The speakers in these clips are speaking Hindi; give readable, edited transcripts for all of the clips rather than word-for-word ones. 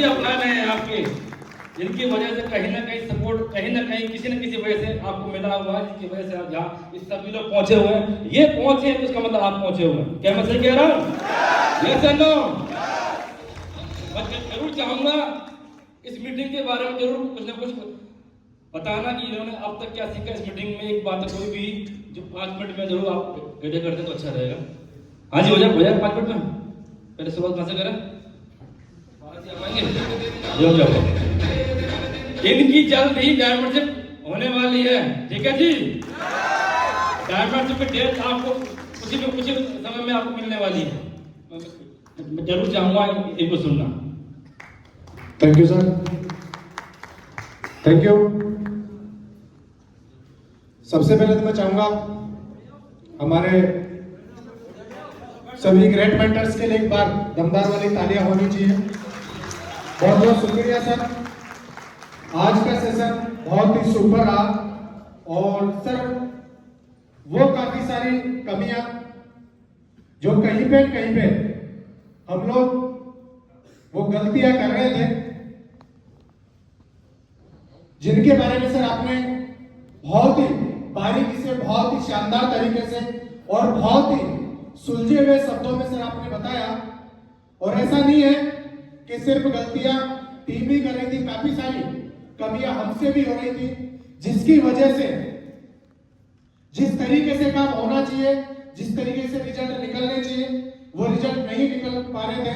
भी अपना रहे हैं आपके, जिनकी वजह से कहीं ना कहीं सपोर्ट कहीं ना कहीं किसी न किसी वजह से आपको मिला हुआ है, जिसकी वजह से आप जहाँ इस सभी लोग पहुंचे हुए हैं, ये पहुंचे हैं तो इसका मतलब आप पहुंचे हुए हैं। क्या मैं सही कह रहा हूँ? Yes and no? मैं जरूर चाहूंगा इस मीटिंग के बारे में जरूर कुछ ना कुछ बताना कि इन्होंने अब तक क्या सीखा इस मीटिंग में। एक बात कोई भी जो 5 मिनट में जरूर आप एड करते तो अच्छा रहेगा। हाँ जी, हो जाए 5 मिनट में। पहले शुरुआत कहाँ से करें? जाओ जाओ। इनकी जल्द ही डायमंडशिप होने वाली है, ठीक है जी। डायमंडशिप की डेट आपको कुछ समय में आपको मिलने वाली है। मैं जरूर चाहूंगा इनको सुनना। Thank you sir, thank you. सबसे पहले तो मैं चाहूंगा हमारे सभी ग्रेट मेंटर्स के लिए एक बार दमदार वाली तालियां होनी चाहिए। बहुत बहुत शुक्रिया सर, आज का सेशन बहुत ही सुपर रहा। और सर वो काफी सारी कमियां जो कहीं पे हम लोग वो गलतियां कर रहे थे, जिनके बारे में सर आपने बहुत ही बारीकी से, बहुत ही शानदार तरीके से और बहुत ही सुलझे हुए शब्दों में सर आपने बताया। और ऐसा नहीं है कि सिर्फ गलतियां टीम ही कर रही थी, काफी सारी कमियां हमसे भी हो रही थी, जिसकी वजह से जिस तरीके से काम होना चाहिए, जिस तरीके से रिजल्ट निकलने चाहिए, वो रिजल्ट नहीं निकल पा रहे थे।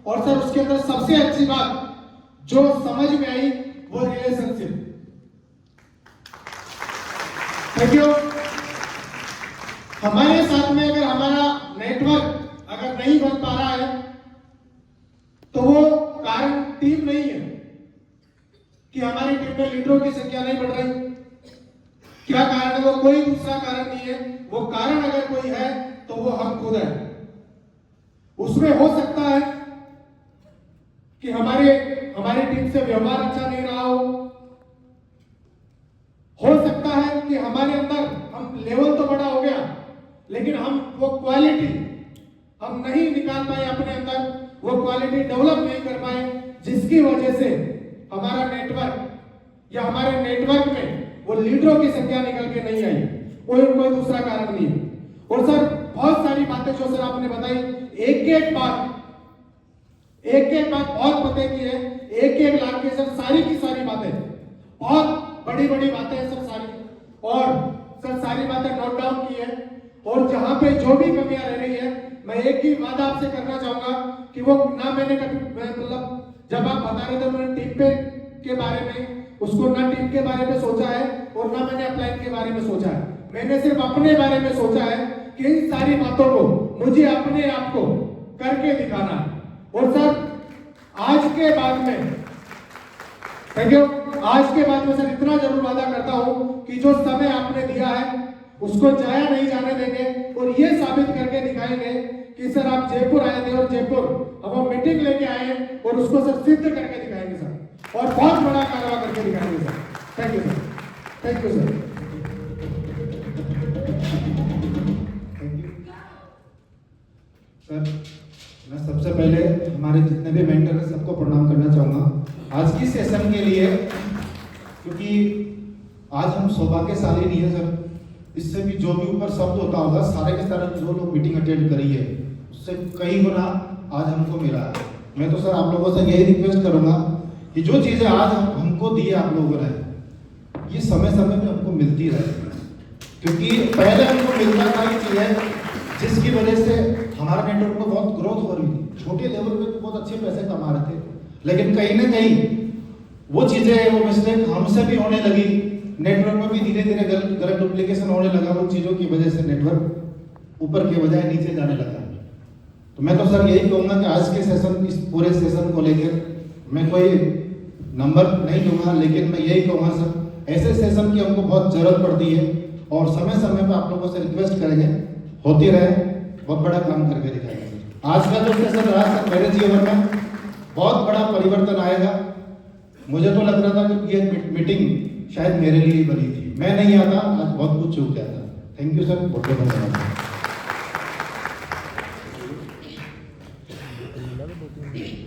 और सर उसके अंदर सबसे अच्छी बात जो समझ में आई वो रिलेशनशिप। Thank you. हमारे साथ में अगर हमारा नेटवर्क अगर नहीं बन पा रहा है तो वो कारण टीम नहीं है कि हमारी टीम में लीडरों की संख्या नहीं बढ़ रही। क्या कारण है? वो कोई दूसरा कारण नहीं है। वो कारण अगर कोई है तो वो हम खुद है। उसमें हो सकता है कि हमारी टीम से व्यवहार अच्छा नहीं रहा हो सकता है कि हमारे अंदर हम लेवल तो बड़ा हो गया लेकिन हम वो क्वालिटी हम नहीं निकाल पाए, अपने अंदर वो क्वालिटी डेवलप नहीं कर पाए, जिसकी वजह से हमारा नेटवर्क या हमारे नेटवर्क में वो लीडरों की संख्या निकल के नहीं आई। कोई दूसरा कारण नहीं है। और सर बहुत सारी बातें जो सर आपने बताई, एक एक बात बहुत पते की है, एक लाख के सर सारी की सारी बातें बहुत बड़ी बातें हैं सर सारी। और सर सारी बातें नोट डाउन की है। और जहां पे जो भी कमियां रह रही है, मैं एक ही बात आपसे करना चाहूंगा कि वो ना मैंने मतलब जब आप बता रहे थे मैंने टीम पे के बारे में उसको ना टीम के बारे में सोचा है और ना मैंने अपलाइन के बारे में सोचा है। मैंने सिर्फ अपने बारे में सोचा है कि इन सारी बातों को मुझे अपने आप को करके दिखाना है। और सर आज के बाद में थैंक यू, आज के बाद में सर इतना जरूर वादा करता हूं कि जो समय आपने दिया है उसको जाया नहीं जाने देंगे और ये साबित करके दिखाएंगे कि सर आप जयपुर आए थे और जयपुर हम मीटिंग लेके आए हैं और उसको सर सिद्ध करके दिखाएंगे सर, और बहुत बड़ा कारवा करके दिखाएंगे sir. Thank you sir, thank you sir, thank you sir. मैं सबसे पहले हमारे जितने भी मेंटर हैं सबको प्रणाम करना चाहूँगा आज की सेशन के लिए, क्योंकि आज हम सौभाग्यशाली नहीं है सर। इससे भी जो भी ऊपर शब्द होता होगा, सारे के सारे जो लोग मीटिंग अटेंड करी है उससे कई गुना आज हमको मिला है। मैं तो सर आप लोगों से यही रिक्वेस्ट करूँगा कि जो चीज़ें आज हमको दी आप लोगों ने, ये समय समय पे हमको मिलती रहे, क्योंकि पहले हमको मिलता था ये चीज़ें जिसकी वजह से हमारा नेटवर्क में बहुत ग्रोथ हो रही थी। छोटे लेवल पे तो बहुत अच्छे पैसे कमा रहे थे, लेकिन कहीं ना कहीं वो चीज़ें, वो मिस्टेक हमसे भी होने लगी। नेटवर्क में भी धीरे धीरे गलत डुप्लीकेशन होने लगा। वो चीज़ों की वजह से नेटवर्क ऊपर के बजाय नीचे जाने लगा। तो मैं तो सर यही कहूँगा कि आज के सेशन, इस पूरे सेशन को लेकर मैं कोई नंबर नहीं दूंगा, लेकिन मैं यही कहूँगा सर ऐसे सेशन की हमको बहुत ज़रूरत पड़ती है और समय समय पर आप लोगों से रिक्वेस्ट करेंगे होती रहे, बहुत बड़ा काम करके दिखाएंगे सर। आज का जो सेशन रहा सर मेरे जीवन में बहुत बड़ा परिवर्तन आएगा। मुझे तो लग रहा था कि ये मीटिंग शायद मेरे लिए ही बनी थी, मैं नहीं आता, आज बहुत कुछ चूक जाता। थैंक यू सर, बहुत बहुत धन्यवाद।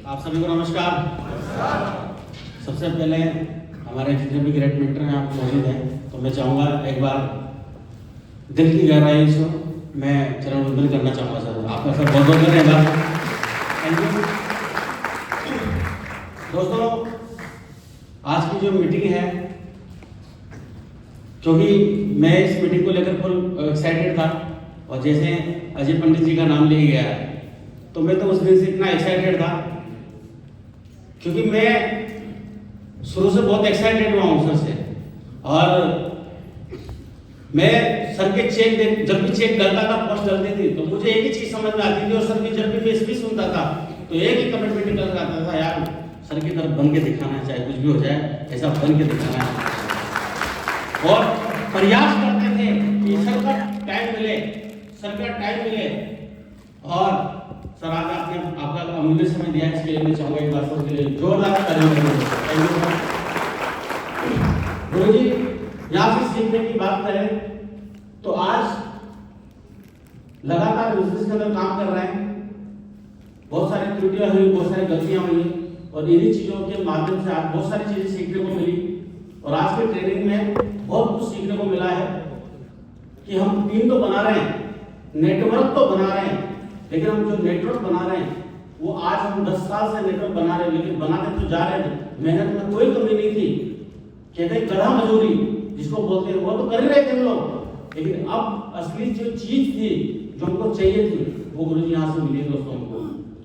आप सभी को नमस्कार। सबसे पहले हमारे जितने भी ग्रेट मेंटर हैं आप मौजूद हैं, तो मैं चाहूँगा एक बार दिल की गहराई से मैं चरण वंदन करना चाहूँगा सर। आपका सर बहुत बहुत धन्यवाद, थैंक यू। दोस्तों, आज की जो मीटिंग है, क्योंकि मैं इस मीटिंग को लेकर फुल एक्साइटेड था, और जैसे अजय पंडित जी का नाम लिया गया है तो मैं तो उस दिन से इतना एक्साइटेड था, क्योंकि मैं शुरू से बहुत एक्साइटेड हुआ हूँ सर से। और मैं सर के चेक जब भी चेक डलता था, पोस्ट डलती थी, तो मुझे एक ही चीज समझ में आती थी, और सर की जब भी मैं स्पीच सुनता था तो एक ही कमिटमेंट निकल कर आता था, यार सर की तरफ बन के दिखाना, चाहे कुछ भी हो जाए ऐसा बन के दिखाना है। और प्रयास करते थे कि सर का टाइम मिले, सर का टाइम मिले। और सर आज आपने आपका अमूल्य समय दिया, इसके लिए मैं चाहूँगा एक बार सबके लिए जोरदार तालियां। गुरु जी, यहाँ से सीखने की बात करें तो आज लगातार बिजनेस के अंदर काम कर रहे हैं, बहुत सारी त्रुटियां हुई, बहुत सारी गलतियां हुई, और इन्हीं चीजों के माध्यम से आज बहुत सारी चीजें सीखने को मिली। और आज के ट्रेनिंग में बहुत कुछ सीखने को मिला है कि हम टीम तो बना रहे हैं, नेटवर्क तो बना रहे हैं, लेकिन हम जो नेटवर्क बना रहे हैं वो आज हम 10 साल से नेटवर्क बना रहे हैं, लेकिन बनाते तो जा रहे थे, मेहनत में कोई कमी नहीं थी। कहते हैं गधा मजदूरी जिसको बोलते हैं, वो तो कर ही रहे थे हम लोग, लेकिन अब असली जो चीज थी जो हमको चाहिए थी वो गुरु जी यहाँ से मिली दोस्तों हमको।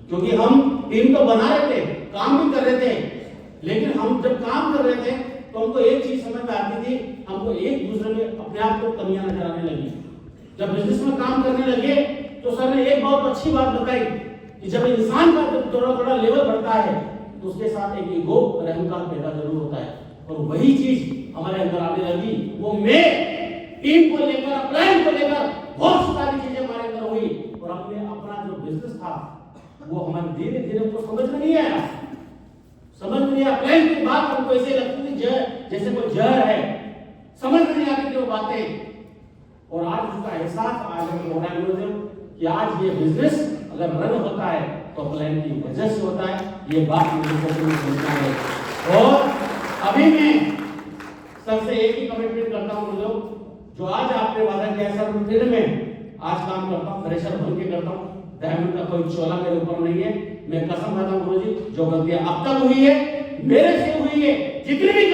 क्योंकि हम टीम तो बना रहे थे, काम भी कर रहे थे, लेकिन हम जब काम कर रहे थे तो हमको एक चीज समझ में आती थी, हमको एक दूसरे में अपने आप को कमियां नजर आने लगी। जब बिजनेस में काम करने लगे तो सर ने एक बहुत अच्छी बात बताई कि जब इंसान का थोड़ा लेवल बढ़ता है तो उसके साथ एक ईगो और अहंकार पैदा जरूर होता है, और वही चीज हमारे अंदर आने लगी। वो मैं टीम को लेकर, प्लान को लेकर बहुत सारी चीजें हमारे अंदर हुई, और अपना जो बिजनेस था वो हमारे धीरे धीरे को समझ में नहीं आया, समझ में नहीं आया। प्लान की बात हमको ऐसे लगती थी जैसे कोई जहर है, समझ में नहीं आती थी वो बातें। और आज उसका एहसास आज हमें हो रहा है कि आज ये बिजनेस अगर रन होता है तो प्लान की वजह से होता है, ये बात मुझे समझना है। और अभी मैं सर से एक ही कमिटमेंट करता हूँ लोग, जो आज आपने वादा किया सर, फिर मैं आज काम करता हूँ, फ्रेशर बन के करता हूँ, डायमंड का कोई चोला मेरे ऊपर नहीं है। मैं कसम खाता हूँ गुरु जी, जो गलतियां अब तक हुई है मेरे से हुई है, जितनी भी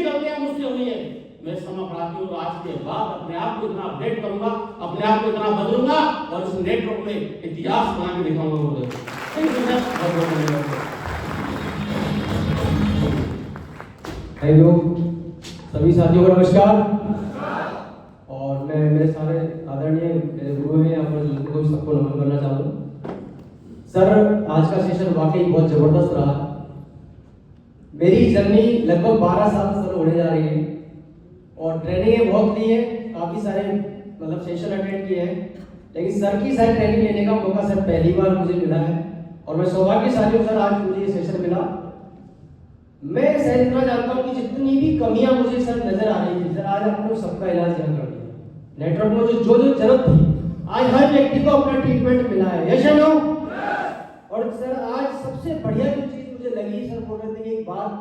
गलतियां मुझसे हुई है, मैं क्षमा प्रार्थी हूँ। आज के बाद अपने आप को इतना अपडेट करूंगा, अपने आप को इतना बदलूंगा, और इस नेटवर्क में इतिहास बना के दिखाऊंगा गुरु जी। हेलो सभी साथियों को नमस्कार। और मैं मेरे सारे आदरणीय गुरु हैं यहाँ पर, को सबको नमन करना चाहूँ। सर आज का सेशन वाकई बहुत जबरदस्त रहा। मेरी जर्नी लगभग 12 साल सर होने जा रही है, और ट्रेनिंग बहुत ली है, काफ़ी सारे मतलब सेशन अटेंड किए हैं, लेकिन सर की सारी ट्रेनिंग लेने का मौका सर पहली बार मुझे मिला है, और मैं सौभाग्यशाली हूँ सर आज मुझे ये सेशन मिला। मैं सर इतना जानता हूँ कि जितनी भी कमियां मुझे सर नजर आ रही थी सर, आज आपने सबका इलाज यहाँ कर दिया। नेटवर्क में जो जरूरत थी आज हर व्यक्ति को अपना ट्रीटमेंट मिला है, यस नो। और सर आज सबसे बढ़िया जो चीज मुझे लगी सर बोल रहे थे एक बात,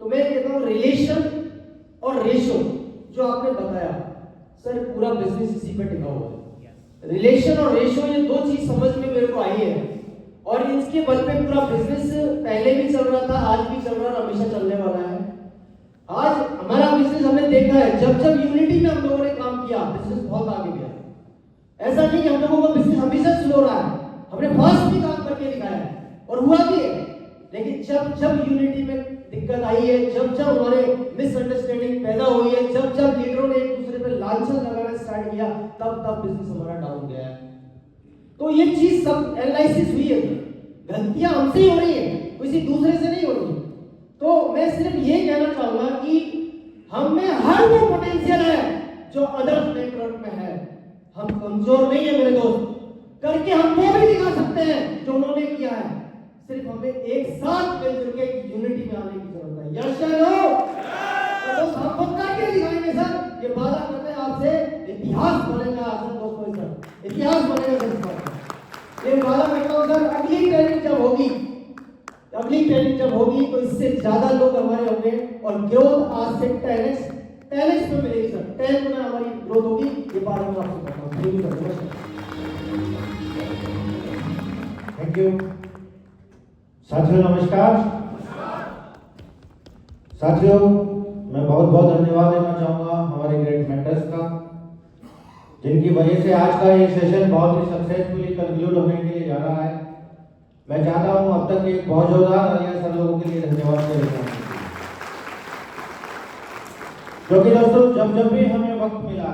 तो मैं कहता हूँ रिलेशन और रेशो जो आपने बताया सर, पूरा बिजनेस इसी पे टिका हुआ है। रिलेशन और रेशो ये दो चीज समझ में मेरे को आई है, और इसके बल पे पूरा बिजनेस पहले भी चल रहा था, आज भी चल रहा है, हमेशा चलने वाला है। आज हमारा बिजनेस हमने देखा है, जब जब यूनिटी में हम लोगों ने काम किया बिजनेस बहुत आगे गया। ऐसा नहीं कि हम लोगों का बिजनेस हमेशा स्लो रहा है, हमने फास्ट भी काम करके दिखाया है और हुआ भी है। लेकिन जब जब यूनिटी में दिक्कत आई है, जब जब हमारे मिसअंडरस्टैंडिंग पैदा हुई है, जब जब लीडरों ने एक दूसरे पे लांछन लगाना स्टार्ट किया, तब तब बिजनेस हमारा डाउन गया है। तो ये चीज सब एनालिसिस हुई है, गलतियां हमसे ही हो रही है, किसी दूसरे से नहीं हो रही। तो मैं सिर्फ ये कहना चाहूंगा कि हम में हर वो पोटेंशियल है जो अदर नेटवर्क में है। हम कमजोर नहीं है मेरे दोस्त, करके हम वो भी दिखा सकते हैं जो उन्होंने किया है। सिर्फ हमें एक साथ मिलकर के यूनिटी में आने की जरूरत है। यस या नो? तो हम करके दिखाएंगे सर, ये वादा करते हैं आपसे, इतिहास बनेगा सर दोस्तों, सर, इतिहास बनेगा सर। ये वादा करता हूं सर, अगली ट्रेनिंग जब होगी अगली ट्रेनिंग जब होगी तो इससे ज्यादा लोग हमारे होंगे और ग्रोथ आज से 10x पे मिलेगी सर। 10 गुना हमारी ग्रोथ होगी, ये बात मैं आपसे कहता हूँ। Thank you sir. Thank you. साथियों नमस्कार। साथियों मैं बहुत बहुत धन्यवाद देना चाहूँगा हमारे ग्रेट मेंटर्स का, जिनकी वजह से आज का ये सेशन बहुत ही सक्सेसफुली कंक्लूड होने के लिए जा रहा है। मैं चाहता हूँ अब तक एक बहुत जोरदार तालियां सब लोगों के लिए धन्यवाद देना चाहूँगा, क्योंकि दोस्तों जब भी हमें वक्त मिला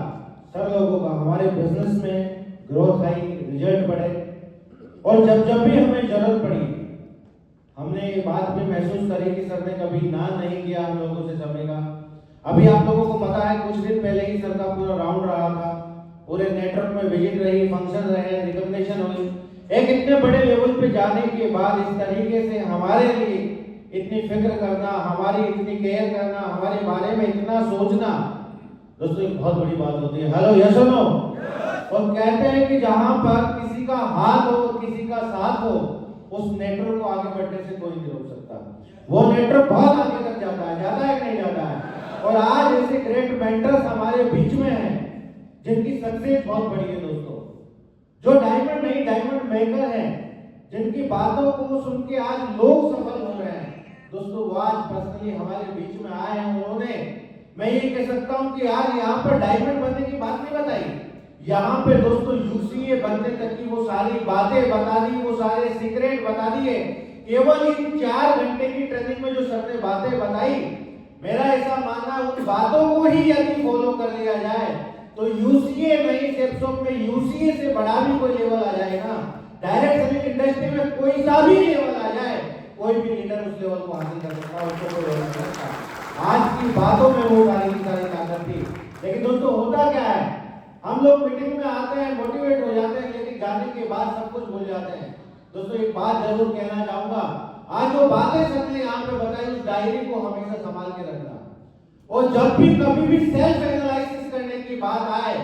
सब लोगों का हमारे बिजनेस में ग्रोथ आई, रिजल्ट बढ़े, और जब भी हमें जरूरत पड़ी हमने ये बात भी महसूस करी कि सर ने कभी ना नहीं किया हम लोगों से समय का। अभी आप लोगों को पता है कुछ दिन पहले ही सर का पूरा राउंड रहा था, पूरे नेटवर्क में विजिट रही, फंक्शन रहे, रिकॉग्निशन हुई। एक इतने बड़े लेवल पे जाने के बाद इस तरीके से हमारे लिए इतनी फिक्र करना, हमारी इतनी केयर करना, हमारे बारे में इतना सोचना, दोस्तों एक बहुत बड़ी बात होती है। हेलो यस और नो? और कहते हैं कि जहां पर किसी का हाथ हो, किसी का साथ हो, उस नेटवर्क को आगे बढ़ने से कोई नहीं रोक सकता। वो नेटवर्क बहुत आगे तक जाता है कि नहीं जाता है। और आज ऐसे ग्रेट मेंटर्स हमारे बीच में हैं जिनकी सक्सेस बहुत बड़ी है दोस्तों, जो डायमंड नहीं डायमंड मेकर हैं, जिनकी बातों को सुन के आज लोग सफल हो रहे हैं। दोस्तों वो आज पर्सनली हमारे बीच में आए हैं। उन्होंने, मैं ये कह सकता हूं कि आज यहाँ पर डायमंड बनने की बात नहीं बताई, यहाँ पे दोस्तों यूसीए बनने तक की वो सारी बातें बता दी, वो सारे सीक्रेट बता दिए। केवल इन 4 घंटे की ट्रेनिंग में जो सर ने बातें बताई, मेरा ऐसा मानना उन बातों को ही यदि फॉलो कर लिया जाए तो यूसीए नहीं, सेप्सोप में यूसीए से बड़ा भी कोई लेवल आ जाएगा। डायरेक्ट सेलिंग इंडस्ट्री में कोई सा भी लेवल आ जाए, कोई भी लीडर उस लेवल को हासिल कर सकता है, उसको कोई रोक नहीं सकता। आज की बातों में वो सारी की सारी ताकत थी। लेकिन दोस्तों होता क्या है, हम लोग मीटिंग में आते हैं, मोटिवेट हो जाते हैं, लेकिन जाने के बाद सब कुछ भूल जाते हैं। दोस्तों एक बात जरूर कहना चाहूंगा, आज जो बातें सर ने यहाँ पे बताई उस डायरी को हमेशा संभाल के रखना, और जब भी कभी भी सेल्फ एनालिसिस करने की बात आए,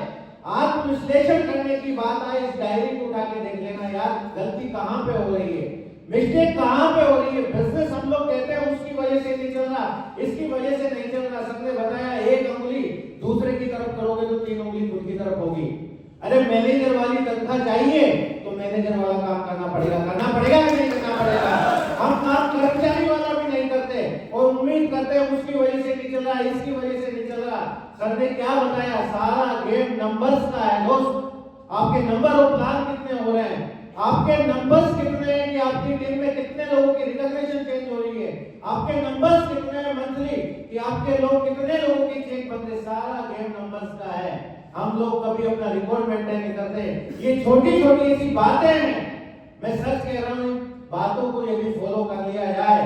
आत्मविश्लेषण करने की बात आए, इस डायरी को उठा के देख लेना यार गलती कहाँ पे हो रही है, मिस्टेक कहाँ पे हो रही है। बिजनेस हम लोग कहते हैं उसकी वजह से नहीं चल रहा, इसकी वजह से नहीं चल रहा। सबने बताया एक उंगली दूसरे की तरफ करोगे तो 3 उंगली खुद की तरफ होगी। अरे मैनेजर वाली तनख्वाह चाहिए तो मैनेजर वाला काम करना पड़ेगा कि नहीं करना पड़ेगा। हम काम कर्मचारी वाला भी नहीं करते और उम्मीद करते हैं उसकी वजह से नहीं चल रहा, इसकी वजह से नहीं चल रहा। सर ने क्या बताया, सारा गेम नंबर्स का है दोस्त। आपके नंबर और प्लान कितने हो रहे हैं, आपके नंबर्स कितने हैं कि आपकी टीम में कितने लोगों की रिकॉग्निशन चेंज हो रही है, आपके नंबर्स कितने हैं मंथली कि आपके लोग कितने लोगों की चेक बनते, सारा गेम नंबर्स का है। हम लोग कभी अपना रिकॉर्ड मेंटेन नहीं करते। ये छोटी छोटी ऐसी बातें हैं, मैं सच कह रहा हूँ, बातों को यदि फॉलो कर लिया जाए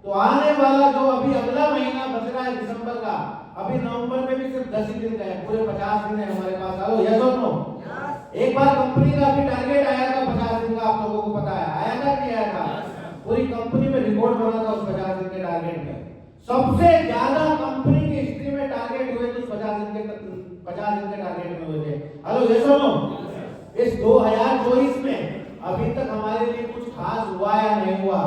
तो आने वाला जो अभी अगला महीना बच रहा है दिसंबर का, अभी नवंबर में भी सिर्फ 10 ही दिन गए, पूरे 50 दिन है हमारे पास। हेलो यस और नो? एक बार कंपनी का अभी टारगेट आया था 50 दिन का, आप लोगों को पता है आया था कि आया था? पूरी कंपनी में रिकॉर्ड बना था उस 50 दिन के टारगेट में। सबसे ज्यादा कंपनी की हिस्ट्री में टारगेट हुए तो 50 दिन के टारगेट में हुए थे। हेलो यस और नो? इस 2024 में अभी तक हमारे लिए कुछ खास हुआ या नहीं हुआ,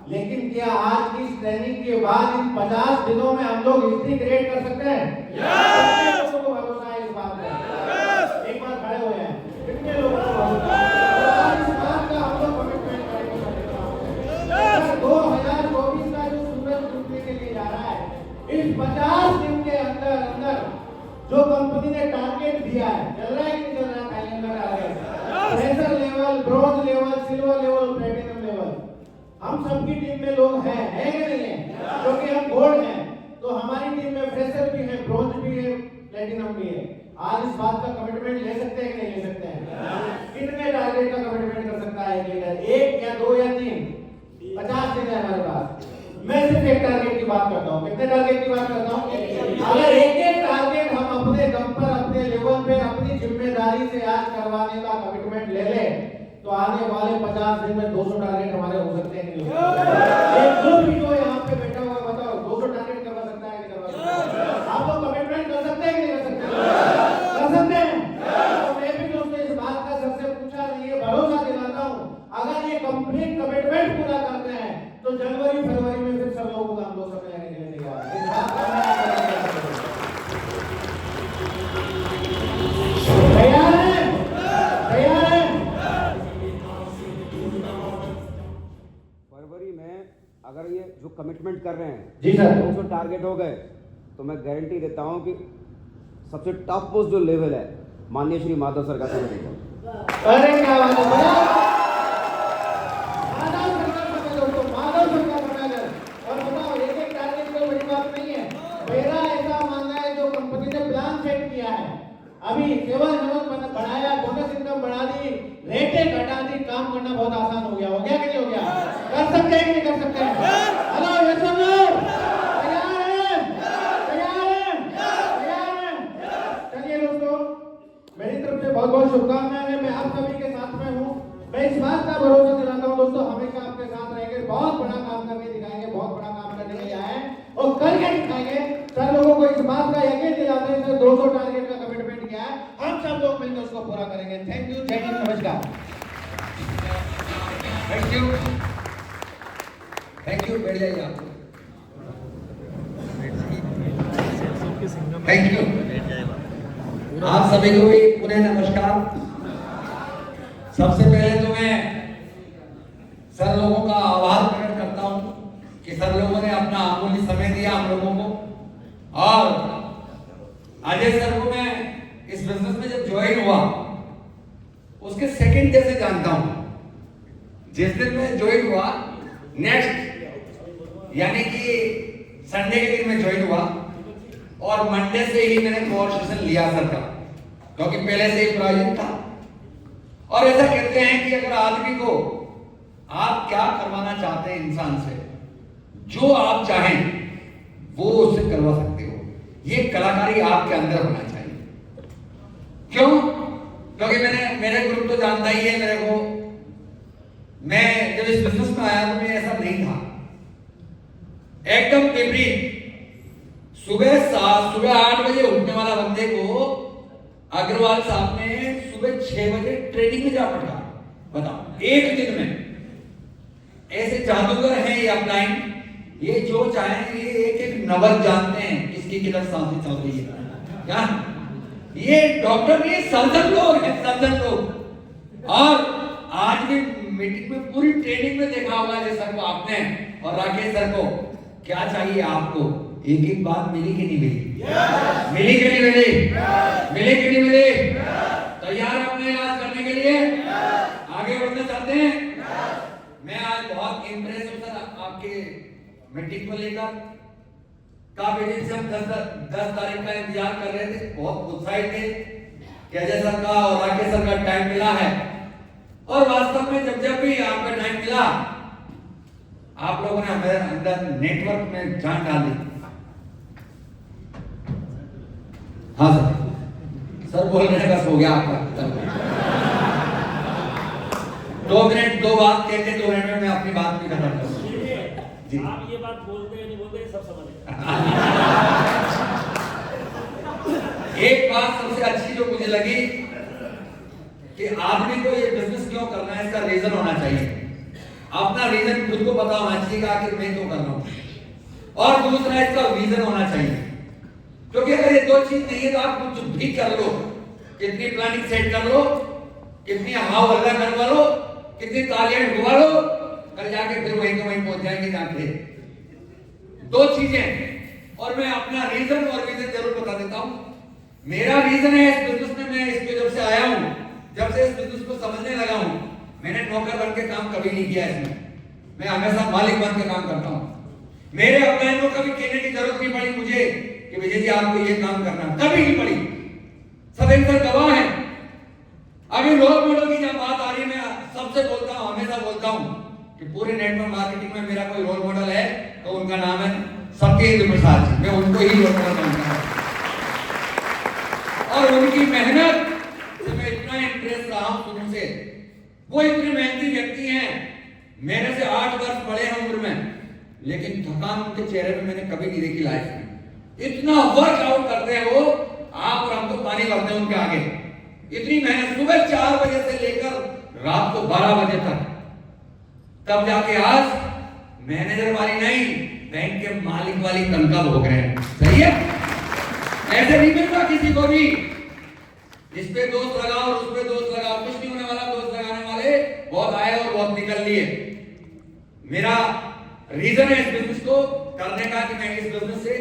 लेकिन क्या आज की इस ट्रेनिंग के बाद इन 50 दिनों में हम लोग हिस्ट्री क्रिएट कर सकते हैं? कितने लोगों को भरोसा है इस बात पे? एक बार खड़े हुए हैं, कितने लोगों को भरोसा है इस बात का? हम लोग कमिटमेंट करेंगे। 2024 का जो सूरज उगने के लिए जा रहा है, इस 50 दिन के अंदर अंदर जो कंपनी ने टारगेट दिया है, चल रहा है कि नहीं चल रहा? कैलेंडर आ गया, fresher level, bronze level, silver level, platinum level, हम सबकी टीम में लोग हैं कि नहीं है? क्योंकि हम गोल्ड हैं तो हमारी टीम में फ्रेशर भी है, ब्रॉन्ज भी है, प्लैटिनम भी है। आज इस बात का कमिटमेंट ले सकते हैं कि नहीं ले सकते हैं? कितने टारगेट का कमिटमेंट कर सकता है एक लीडर? 1 या 2 या 3? 50 दिन है हमारे पास। मैं सिर्फ एक टारगेट की बात करता हूँ। कितने टारगेट की बात करता हूँ? अगर एक टारगेट हम अपने दम पर, अपने लेवल पे, अपनी जिम्मेदारी से आज करवाने का कमिटमेंट ले ले तो आने वाले 50 दिन में 200 टारगेट हमारे हो सकते हैं। एक ग्रुप भी जो यहाँ पे बैठा हुआ, बताओ 200 टारगेट करवा सकता है कि करवा सकता है? आप लोग कमिटमेंट कर सकते हैं कि नहीं कर सकते? कर सकते हैं। तो मैं भी दोस्तों इस बात का सबसे पूछा नहीं है, भरोसा दिलाता हूँ, अगर ये कंप्लीट कमिटमेंट पूरा करते हैं तो जनवरी फरवरी में अगर ये जो कमिटमेंट कर रहे हैं जी सर। 200 टारगेट हो गए तो मैं गारंटी देता हूं कि सबसे टॉप मोस्ट जो लेवल है माननीय श्री माधव सर का समझेगा। अरे क्या बात है, माधव सरकार बना दोस्तों, माधव सरकार बना कर। और बताओ, एक टारगेट कोई बड़ी बात नहीं है। मेरा ऐसा मानना है जो कंपनी ने प्लान सेट किया है, अभी सेवा नियमन बढ़ाया, बोनस इनकम बढ़ा दी, रेटें घटा दी, काम करना बहुत आसान हो गया कि नहीं हो गया? कर सकते हैं कि नहीं कर सकते हैं? हेलो यशवंत, तैयार है? तैयार है? तैयार है? चलिए दोस्तों, मेरी तरफ से बहुत बहुत शुभकामनाएं हैं। मैं आप सभी के साथ में हूँ। मैं इस बात का भरोसा दिलाता हूँ दोस्तों, हमेशा आपके साथ रहेंगे, बहुत बड़ा काम करके दिखाएंगे, बहुत बड़ा काम करने के लिए आए हैं और करके दिखाएंगे। सर लोगों को इस बात का यकीन दिलाते हैं, सर 200 टारगेट का कमिटमेंट किया है, हम सब लोग मिलकर उसको पूरा करेंगे। थैंक यू, जय हिंद, नमस्कार। थैंक यू, थैंक यू, बैठ जाइए आप। Thank you. आप सभी को भी पुनः नमस्कार। सबसे पहले तो मैं सर लोगों का आभार प्रकट करता हूं कि सर लोगों ने अपना अमूल्य समय दिया हम लोगों को। और अजय सर को मैं इस बिजनेस में जब ज्वाइन हुआ उसके सेकंड डे से जानता हूं। जिस दिन मैं ज्वाइन हुआ, नेक्स्ट यानी कि संडे के दिन मैं ज्वाइन हुआ और मंडे से ही मैंने कोऑर्डिनेशन लिया सर का, क्योंकि पहले से ही प्रोजेक्ट था। और ऐसा कहते हैं कि अगर आदमी को आप क्या करवाना चाहते हैं इंसान से, जो आप चाहें वो उससे करवा सकते हो। ये कलाकारी आपके अंदर होना चाहिए। क्यों? क्योंकि मेरे ग्रुप तो जानता ही है मेरे को। मैं जब इस बिजनेस में आया तो मैं ऐसा नहीं था, एकदम विपरीत। सुबह 8 बजे उठने वाला बंदे को अग्रवाल साहब ने सुबह 6 बजे ट्रेनिंग में जा पड़ा। बताओ, एक दिन में। ऐसे जादूगर हैं ये अपलाइन, ये जो चाहें ये एक एक नवल जानते हैं किसकी किधर सांसें चल रही है। क्या ये डॉक्टर नहीं, सर्जन लोग हैं, सर्जन लोग। और आज भी मीटिंग में पूरी ट्रेनिंग में देखा होगा ये सर को आपने और राकेश सर को, क्या चाहिए आपको, एक एक बात मिली कि नहीं मिली? मिली कि नहीं मिली? मिली कि नहीं मिली? तैयार है अपने इलाज करने के लिए? आगे बढ़ना चाहते हैं? मैं आज बहुत इम्प्रेस हूं सर आपके मीटिंग को लेकर। काफी दिन से हम 10 तारीख का इंतजार कर रहे थे, बहुत उत्साहित थे कि अजय सर का और राकेश सर का टाइम मिला है। और वास्तव में जब भी आपका टाइम मिला, आप लोगों ने हमारे अंदर नेटवर्क में जान डाल दी। हाँ सर बोल रहे हैं, बस हो गया आपका। 2 मिनट 2 बात कहते 2 मिनट में मैं अपनी बात भी खत्म करूँ। जी, आप ये बात बोलते हैं नहीं बोलते सब समझ एक बात सबसे अच्छी जो मुझे लगी कि आदमी को ये बिजनेस क्यों करना है, इसका रीजन होना चाहिए। अपना रीजन खुद को पता होना चाहिए कि आखिर मैं क्यों कर रहा हूं। और दूसरा, इसका विजन होना चाहिए। क्योंकि अगर ये 2 चीज नहीं है तो आप कुछ भी कर लो, कितनी प्लानिंग सेट कर लो, कितनी हाव हल्ला करवा लो, कितनी तालियां डुबा लो, कर जाके फिर वहीं के वहीं पहुंच जाएंगे जाके। 2 चीजें। और मैं अपना रीजन और विजन जरूर बता देता हूं। मेरा रीजन है इस बिजनेस में, मैं इसमें जब से आया हूं, जब से इस बिजनेस को समझने लगा हूं, मैंने नौकर बन के काम कभी नहीं किया इसमें। मैं हमेशा मालिक बन के काम करता हूं। मेरे अपने को कभी कहने की जरूरत नहीं पड़ी मुझे कि विजय जी आपको ये काम करना, कभी नहीं पड़ी। सब इनसे गवाह है। अभी रोल मॉडल की जब बात आ रही है, मैं सबसे बोलता हूं, हमेशा बोलता हूं कि पूरे नेटवर्क मार्केटिंग में मेरा कोई रोल मॉडल है तो उनका नाम है सत्येंद्र प्रसाद जी। मैं उनको ही रोल मॉडल मानता हूं और उनकी मेहनत से मैं इतना इंप्रेस रहा हूं शुरू से। वो इतने मेहनती व्यक्ति हैं, मेरे से 8 वर्ष बड़े हैं उम्र में, लेकिन थकान उनके चेहरे पे मैंने कभी नहीं देखी लाइफ में। इतना वर्कआउट करते हैं वो, आप और हम तो पानी भरते हैं उनके आगे। इतनी मेहनत, सुबह 4 बजे से लेकर रात को 12 बजे तक, तब जाके आज मैनेजर वाली नहीं, बैंक के मालिक वाली तनख्वाह भोग रहे हैं। सही है? ऐसे नहीं मिलता किसी को भी। इस पे दोस्त लगाओ और उस पे दोस्त लगाओ, कुछ नहीं होने वाला। दोस्त लगाने वाले बहुत आए और बहुत निकल लिए। मेरा रीजन है इस बिजनेस को करने का कि मैं इस बिजनेस से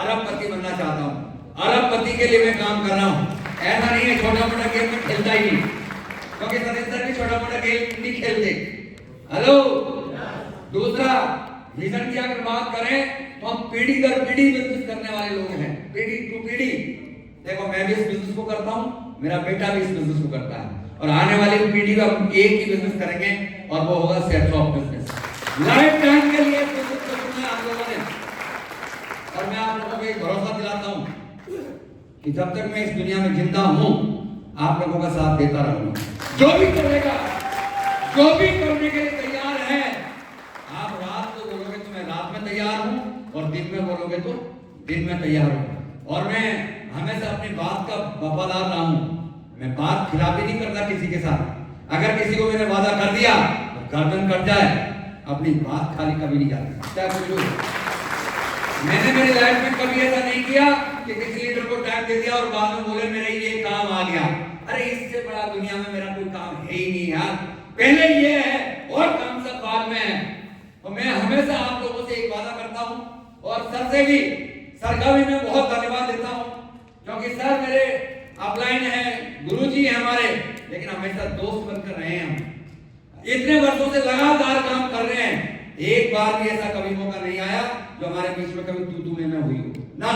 अरबपति बनना चाहता हूं। अरबपति के लिए मैं काम कर रहा हूं। ऐसा नहीं है छोटा मोटा गेम में खेलता ही नहीं, क्योंकि सदस्य भी छोटा मोटा गेम नहीं खेलते। हेलो, दूसरा विजन की अगर बात करें तो हम पीढ़ी दर पीढ़ी बिजनेस करने वाले लोग हैं, पीढ़ी टू पीढ़ी। देखो मैं भी इस बिजनेस को करता हूं, मेरा बेटा भी इस बिजनेस को करता है, और आने वाली पीढ़ी में हम एक ही बिजनेस करेंगे और वो होगा set of business. Life time के लिए बिजनेस को चुना आप लोगों ने, और मैं आप लोगों को एक भरोसा दिलाता हूं कि जब तक मैं इस दुनिया में जिंदा हूं आप लोगों का साथ देता रहूंगा। जो भी करेगा, जो भी करने के लिए तैयार है, आप रात को बोलोगे तो मैं रात में तैयार हूं, और दिन में बोलोगे तो दिन में तैयार हूं। और मैं हमेशा अपनी बात का वफादार रहा हूं। मैं बात खिलाफी नहीं करता किसी के साथ। अगर किसी को मैंने वादा कर दिया तो गर्दन कट जाए, अपनी बात खाली कभी नहीं जाती, चाहे कुछ हो। मैंने मेरी लाइफ में कभी ऐसा नहीं किया कि किसी लीडर को टाइम दे दिया और बाद में बोले मेरे ये काम आ गया। अरे इससे बड़ा दुनिया में मेरा कोई काम है ही नहीं यार, पहले ये है और काम सब बाद में है। और मैं हमेशा आप लोगों से एक वादा करता हूं, और सर से भी, सर का भी मैं बहुत धन्यवाद देता हूं, क्योंकि सर मेरे अपलाइन है, गुरुजी है हमारे, लेकिन हमेशा दोस्त बनकर रहे हैं। हम इतने वर्षों से लगातार काम कर रहे हैं, एक बार भी ऐसा कभी मौका नहीं आया जो हमारे बीच में कभी तू में हुई हो ना,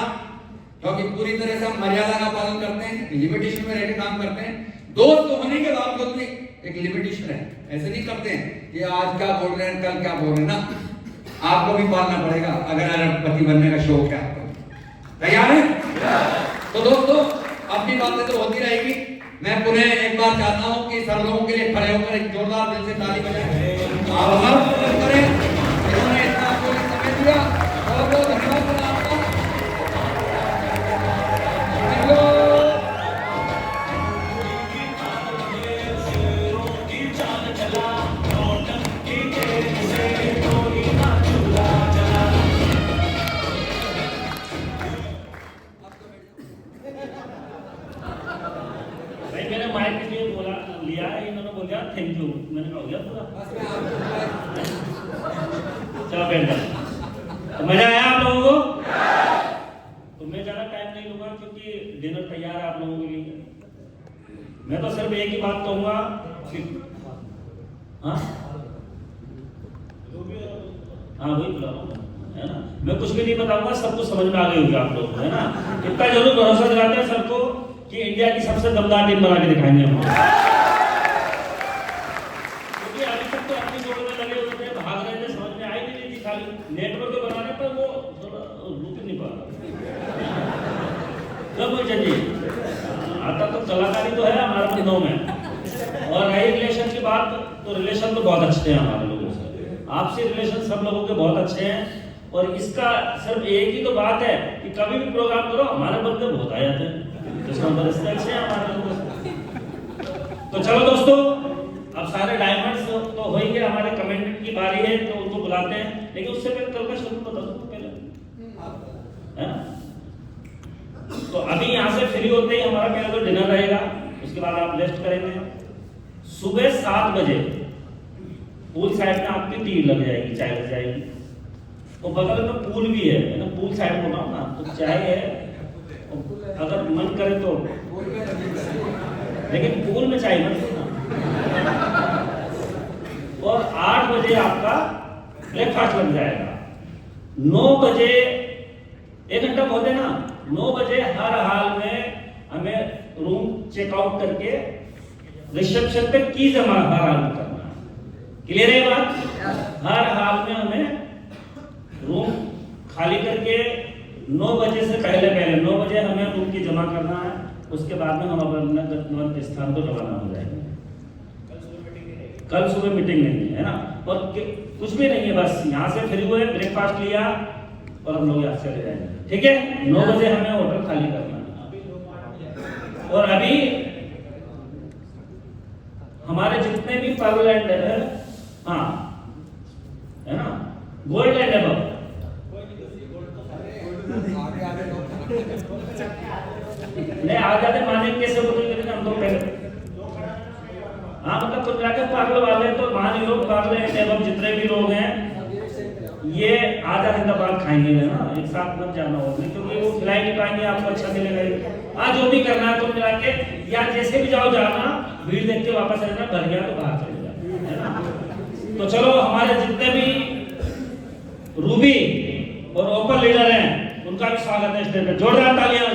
क्योंकि पूरी तरह से हम मर्यादा का पालन करते हैं, लिमिटेशन में रहकर काम करते हैं। दोस्त होने के बावजूद भी एक लिमिटेशन है, ऐसे नहीं करते हैं कि आज क्या बोल रहे हैं कल क्या बोल रहे हैं ना, आपको भी पालना पड़ेगा अगर अरबपति बनने का शौक है आपको। तैयार है? तो दोस्तों अपनी बातें तो होती रहेगी। मैं पुनः एक बार चाहता हूं कि सब लोगों के लिए खड़े होकर एक जोरदार दिल से ताली बजाएं। आभार प्रकट करें, इन्होंने इतना आपको समय दिया, बहुत बहुत धन्यवाद आपका। भाई मैंने माइक के लिए बोला लिया है, इन्होंने बोल दिया थैंक यू, मैंने कहा हो गया पूरा। चलो बेटा, तो मजा आया आप लोगों को? तो मैं ज्यादा टाइम नहीं लूंगा क्योंकि डिनर तैयार है आप लोगों के लिए। मैं तो सिर्फ एक ही बात कहूंगा कि हाँ वही बुला रहा हूँ, है ना। मैं कुछ भी नहीं बताऊंगा, सब कुछ समझ में आ गई होगी आप लोगों को, है ना। इतना जरूर भरोसा दिलाते हैं सर को कि इंडिया की सबसे दमदार टीम बना के दिखाएंगे हम। क्योंकि अभी तक तो अपनी जोड़ में लगे होते थे, भाग रहे थे, समझ में आई नहीं थी, खाली नेटवर्क को बनाने पर वो थोड़ा रुक नहीं पा रहा। कब जी आता तो कलाकारी तो है हमारे दिनों में। और रही रिलेशन की बात, तो रिलेशन तो बहुत अच्छे हैं हमारे लोगों से, आपसी रिलेशन सब लोगों के बहुत अच्छे हैं। और इसका सिर्फ एक ही तो बात है कि कभी भी प्रोग्राम करो हमारे बंदे बहुत आ जाते हैं, इसका मतलब अच्छे हैं हमारे लोगों से। तो चलो दोस्तों, अब सारे डायमंड्स तो हो ही गए, हमारे कमेंटेंट की बारी है तो उनको बुलाते हैं, लेकिन उससे पहले कल का शेड्यूल बता दो पहले, है ना। तो अभी यहाँ से फ्री होते ही हमारा पहले तो डिनर रहेगा, उसके बाद आप रेस्ट करेंगे। सुबह 7 बजे पूल साइड में आपकी टी लग जाएगी, चाय लग जाएगी। तो बगल में पूल भी है ना, पूल साइड बोल रहा हूँ ना, तो चाय है अगर मन करे तो, लेकिन पूल में चाय मत पीना। और 8 बजे आपका ब्रेकफास्ट लग जाएगा। 9 बजे 1 घंटा बहुत है ना, 9 बजे हर हाल में हमें रूम चेकआउट करके रिसेप्शन पे की जमा हर हाल में करना है। क्लियर है बात? हर हाल में हमें रूम खाली करके 9 बजे से पहले 9 बजे हमें रूम की जमा करना है। उसके बाद में हम अपने गंतव्य स्थान को रवाना हो जाएंगे। कल सुबह मीटिंग नहीं है ना, और कुछ भी नहीं है, बस यहाँ से फ्री हुए, ब्रेकफास्ट लिया और हम लोग यहाँ से चले जाएंगे। ठीक है, 9 बजे हमें होटल खाली करना है। और अभी हमारे जितने भी पर्मनेंट है, हाँ है ना, गोल्ड एंड अबव, नहीं आ जाते माने कैसे बोलेंगे, लेकिन हम तो पहले हाँ मतलब कुछ जाके पागल वाले तो मान लो पागल एंड अबव जितने भी लोग हैं ये आधा घंटा बाद खाएंगे ना, एक साथ मत जाना होगा, क्योंकि वो खिला ही नहीं पाएंगे आपको, अच्छा मिलेगा। आज जो भी करना है तो मिला के, या जैसे भी जाओ जाना, भीड़ देख के वापस रहना, भर गया तो बाहर चले जाना, है ना। तो चलो हमारे जितने भी रूबी और ओपन लीडर हैं, उनका भी स्वागत है स्टेज पे, जोरदार तालियां।